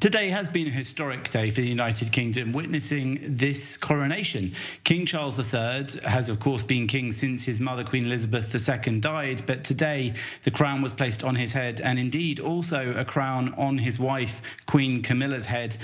Today has been a historic day for the United Kingdom, witnessing this coronation. King Charles III has, of course, been king since his mother, Queen Elizabeth II, died, but today the crown was placed on his head, and indeed also a crown on his wife, Queen Camilla's head.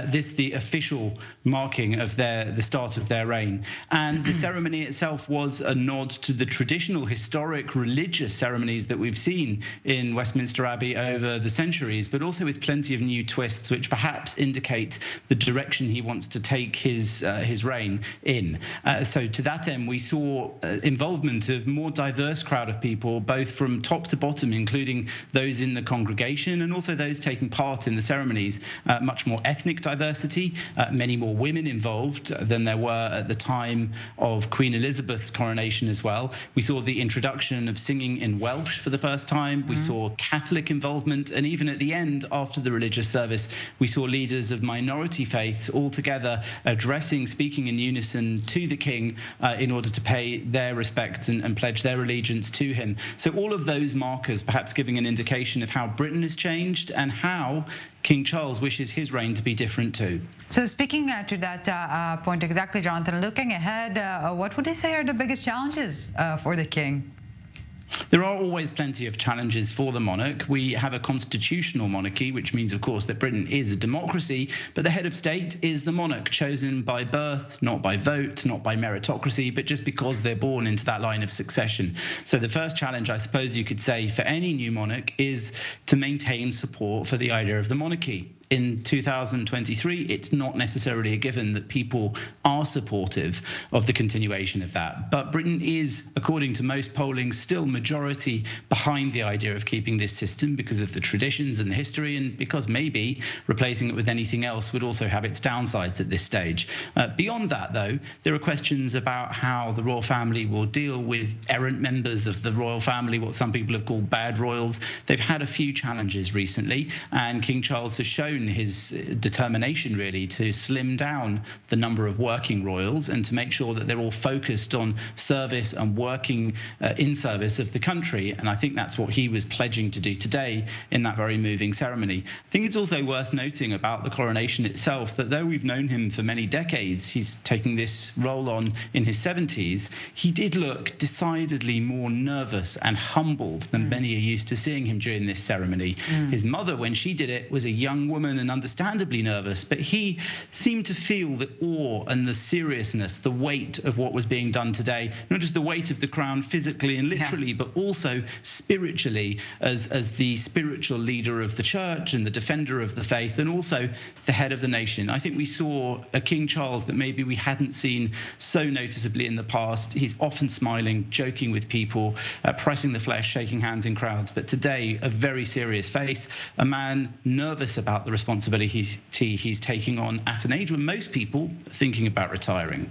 This the official marking of the start of their reign. And the ceremony itself was a nod to the traditional, historic, religious ceremonies that we've seen in Westminster Abbey over the centuries, but also with plenty of new twists, which perhaps indicate the direction he wants to take his reign in. So to that end, we saw involvement of more diverse crowd of people, both from top to bottom, including those in the congregation and also those taking part in the ceremonies. Much more ethnic diversity, many more women involved than there were at the time of Queen Elizabeth's coronation as well. We saw the introduction of singing in Welsh for the first time. We saw Catholic involvement, and even at the end, after the religious service, we saw leaders of minority faiths all together speaking in unison to the king in order to pay their respects and pledge their allegiance to him. So all of those markers perhaps giving an indication of how Britain has changed and how King Charles wishes his reign to be different too. So speaking to that point exactly, Jonathan, looking ahead, what would you say are the biggest challenges for the king? There are always plenty of challenges for the monarch. We have a constitutional monarchy, which means, of course, that Britain is a democracy, but the head of state is the monarch, chosen by birth, not by vote, not by meritocracy, but just because they're born into that line of succession. So the first challenge, I suppose you could say, for any new monarch is to maintain support for the idea of the monarchy. In 2023, it's not necessarily a given that people are supportive of the continuation of that. But Britain is, according to most polling, still majority behind the idea of keeping this system because of the traditions and the history, and because maybe replacing it with anything else would also have its downsides at this stage. Beyond that, though, there are questions about how the royal family will deal with errant members of the royal family, what some people have called bad royals. They've had a few challenges recently, and King Charles has shown his determination really to slim down the number of working royals and to make sure that they're all focused on service and working in service of the country. And I think that's what he was pledging to do today in that very moving ceremony. I think it's also worth noting about the coronation itself that though we've known him for many decades, he's taking this role on in his 70s, he did look decidedly more nervous and humbled than many are used to seeing him during this ceremony. His mother, when she did it, was a young woman and understandably nervous, but he seemed to feel the awe and the seriousness, the weight of what was being done today, not just the weight of the crown physically and literally, but also spiritually as the spiritual leader of the church and the defender of the faith, and also the head of the nation. I think we saw a King Charles that maybe we hadn't seen so noticeably in the past. He's often smiling, joking with people, pressing the flesh, shaking hands in crowds, but today a very serious face, a man nervous about the responsibility he's taking on at an age when most people are thinking about retiring.